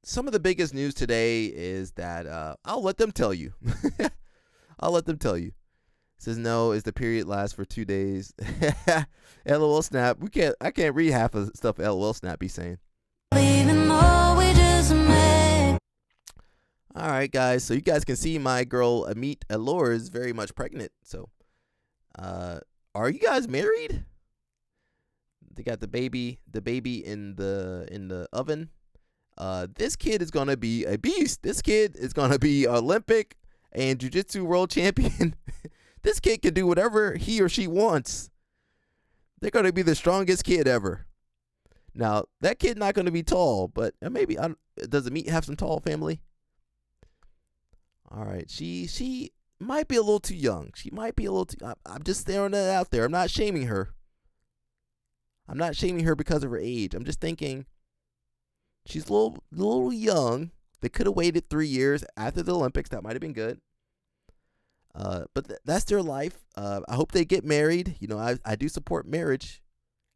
some of the biggest news today is that I'll let them tell you. I'll let them tell you. It says no, is the period lasts for 2 days. LOL snap. I can't read half of the stuff LOL snap be saying. All right, guys. So you guys can see my girl Amit Elor is very much pregnant. So, are you guys married? They got the baby in the oven. This kid is gonna be a beast. This kid is gonna be Olympic and jiu-jitsu world champion. This kid can do whatever he or she wants. They're gonna be the strongest kid ever. Now that kid not gonna be tall, but maybe does Amit have some tall family? All right, she might be a little too young. She might be a little too. I'm just throwing it out there. I'm not shaming her. I'm not shaming her because of her age. I'm just thinking she's a little young. They could have waited 3 years after the Olympics. That might have been good. But that's their life. I hope they get married. You know, I do support marriage.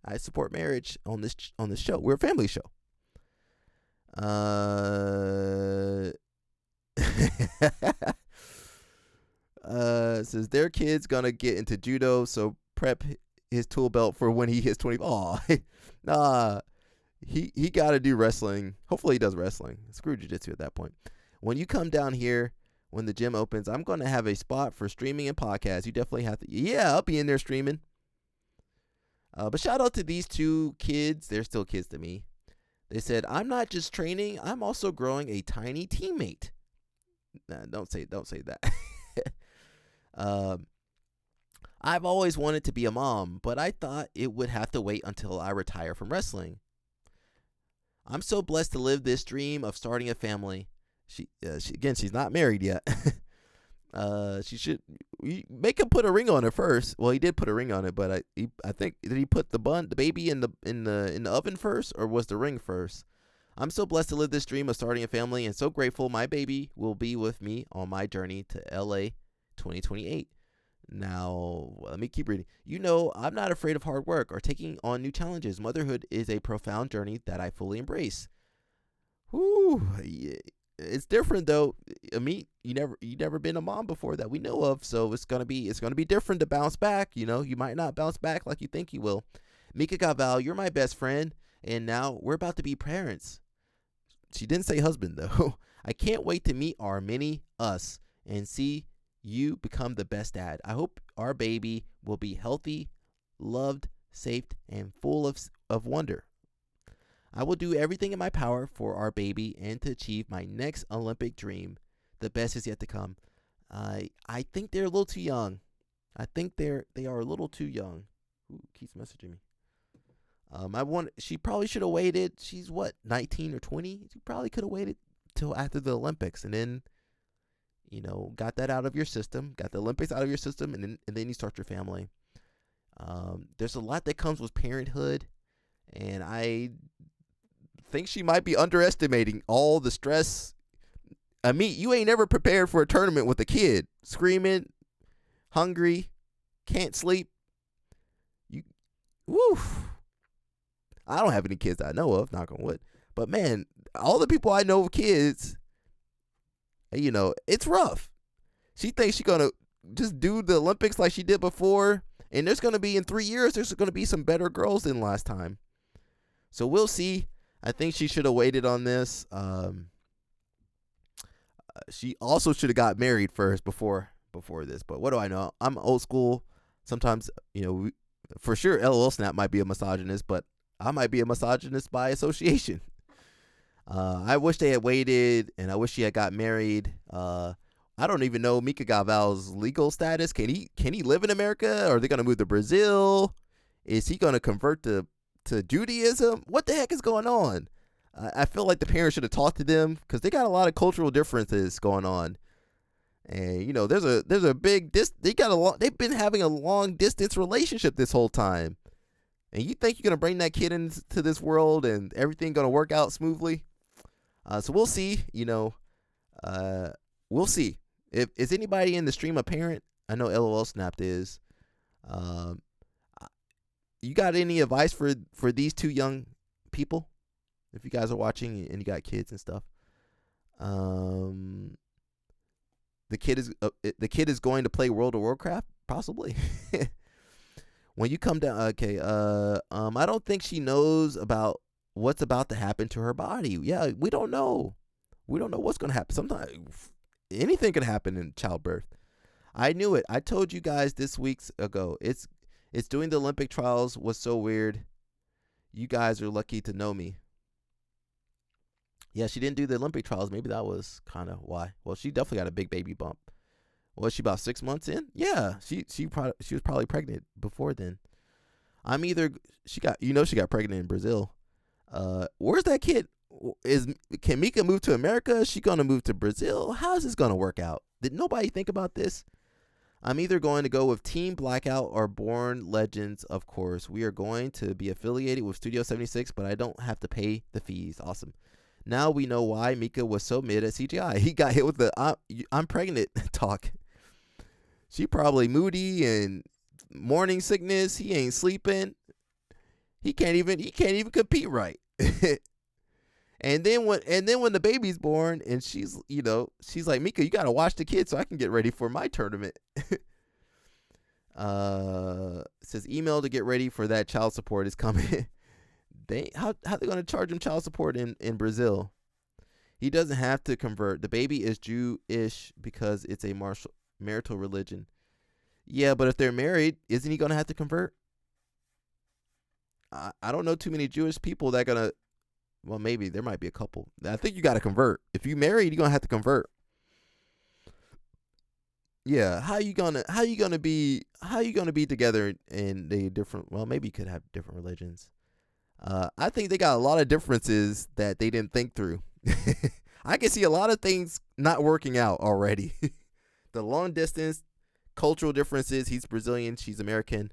I support marriage on this show. We're a family show. Says their kid's gonna get into judo, so prep his tool belt for when he hits 20. Oh, nah, he got to do wrestling. Hopefully he does wrestling. Screw jiu-jitsu at that point. When you come down here, when the gym opens, I'm gonna have a spot for streaming and podcasts. You definitely have to. Yeah, I'll be in there streaming. But shout out to these two kids. They're still kids to me. They said, I'm not just training, I'm also growing a tiny teammate. Nah, don't say that. I've always wanted to be a mom, but I thought it would have to wait until I retire from wrestling. I'm so blessed to live this dream of starting a family. She's not married yet. She should make him put a ring on it first. Well, he did put a ring on it, but I think did he put the baby in the oven first, or was the ring first? I'm so blessed to live this dream of starting a family, and so grateful my baby will be with me on my journey to LA 2028. Now, let me keep reading. You know, I'm not afraid of hard work or taking on new challenges. Motherhood is a profound journey that I fully embrace. Whew, yeah. It's different though. Amit, you never been a mom before that we know of, so it's gonna be different to bounce back. You know, you might not bounce back like you think you will. Mica Gaval, you're my best friend, and now we're about to be parents. She didn't say husband though. I can't wait to meet our mini us and see you become the best dad. I hope our baby will be healthy, loved, safe, and full of wonder. I will do everything in my power for our baby and to achieve my next Olympic dream. The best is yet to come. I think they're a little too young. I think they are a little too young. Who keeps messaging me? She probably should have waited. She's what, 19 or 20? She probably could have waited till after the Olympics, and then, you know, got that out of your system, got the Olympics out of your system, and then you start your family. There's a lot that comes with parenthood, and I think she might be underestimating all the stress. I mean, you ain't never prepared for a tournament with a kid screaming, hungry, can't sleep. I don't have any kids that I know of, knock on wood. But man, all the people I know with kids, you know, it's rough. She thinks she's gonna just do the Olympics like she did before, and there's gonna be in 3 years, there's gonna be some better girls than last time. So we'll see. I think she should have waited on this. She also should have got married first before this. But what do I know? I'm old school. Sometimes, you know, for sure, LOL Snap might be a misogynist, but I might be a misogynist by association. I wish they had waited, and I wish she had got married. I don't even know Mica Gaval's legal status. Can he live in America? Or are they gonna move to Brazil? Is he gonna convert to Judaism? What the heck is going on? I feel like the parents should have talked to them, because they got a lot of cultural differences going on. And you know, there's a big they've been having a long distance relationship this whole time. And you think you're gonna bring that kid into this world and everything gonna work out smoothly? So we'll see. You know, we'll see. If is anybody in the stream a parent? I know LOL Snapped is. You got any advice for these two young people? If you guys are watching and you got kids and stuff, Um, the kid is going to play World of Warcraft, possibly. When you come down, okay. I don't think she knows about what's about to happen to her body. Yeah, we don't know. We don't know what's gonna happen. Sometimes anything could happen in childbirth. I knew it. I told you guys this weeks ago. It's doing the Olympic trials was so weird. You guys are lucky to know me. Yeah, she didn't do the Olympic trials. Maybe that was kind of why. Well, she definitely got a big baby bump. Was she about 6 months in? Yeah, she was probably pregnant before then. I'm either she got pregnant in Brazil. Where's that kid? Is Can Mica move to America? Is she gonna move to Brazil? How's this gonna work out? Did nobody think about this? I'm either going to go with Team Blackout or Born Legends, of course. We are going to be affiliated with Studio 76, but I don't have to pay the fees. Awesome. Now we know why Mica was so mid at CGI. He got hit with the I'm pregnant talk. She probably moody and morning sickness. He ain't sleeping. He can't even compete right. And then when the baby's born and she's like, Mica, you gotta watch the kid so I can get ready for my tournament. Says email to get ready for that child support is coming. How they gonna charge him child support in Brazil? He doesn't have to convert. The baby is Jewish because it's a marital religion. Yeah, but if they're married, isn't he gonna have to convert? I don't know too many Jewish people that gonna. Well, maybe there might be a couple. I think you got to convert. If you married, you're gonna have to convert. Yeah, how you gonna be together in the different? Well, maybe you could have different religions. I think they got a lot of differences that they didn't think through. I can see a lot of things not working out already. The long distance, cultural differences. He's Brazilian, she's American.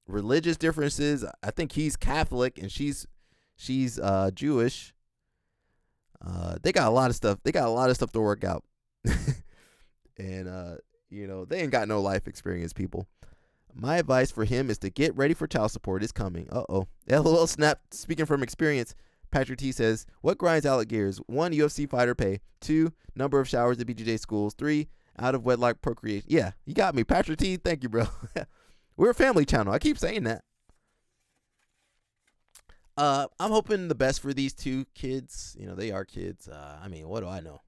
Religious differences. I think he's Catholic and she's Jewish. They got a lot of stuff. They got a lot of stuff to work out. And they ain't got no life experience, people. My advice for him is to get ready for child support. It's coming. LOL snap. Speaking from experience, Patrick T says, what grinds Alec gears? 1, UFC fighter pay. 2, number of showers at BJJ schools. 3, out of wedlock procreation. Yeah, you got me, Patrick T. Thank you, bro. We're a family channel. I keep saying that. I'm hoping the best for these two kids. They are kids. What do I know?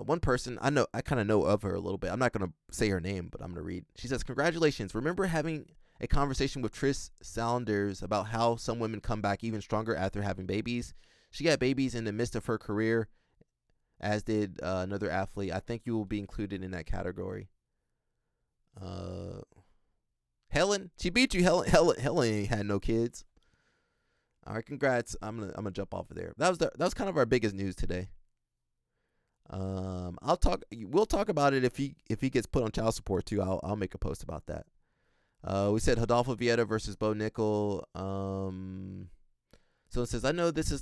One person I kind of know of her a little bit. I'm not gonna say her name, but I'm gonna read. She says, "Congratulations! Remember having a conversation with Trish Saunders about how some women come back even stronger after having babies. She had babies in the midst of her career, as did another athlete. I think you will be included in that category." Helen, she beat you. Helen ain't had no kids. All right, congrats. I'm gonna jump off of there. That was kind of our biggest news today. We'll talk about it if he gets put on child support too. I'll make a post about that. We said Rodolfo Vieira versus Bo Nickel. So it says, I know this is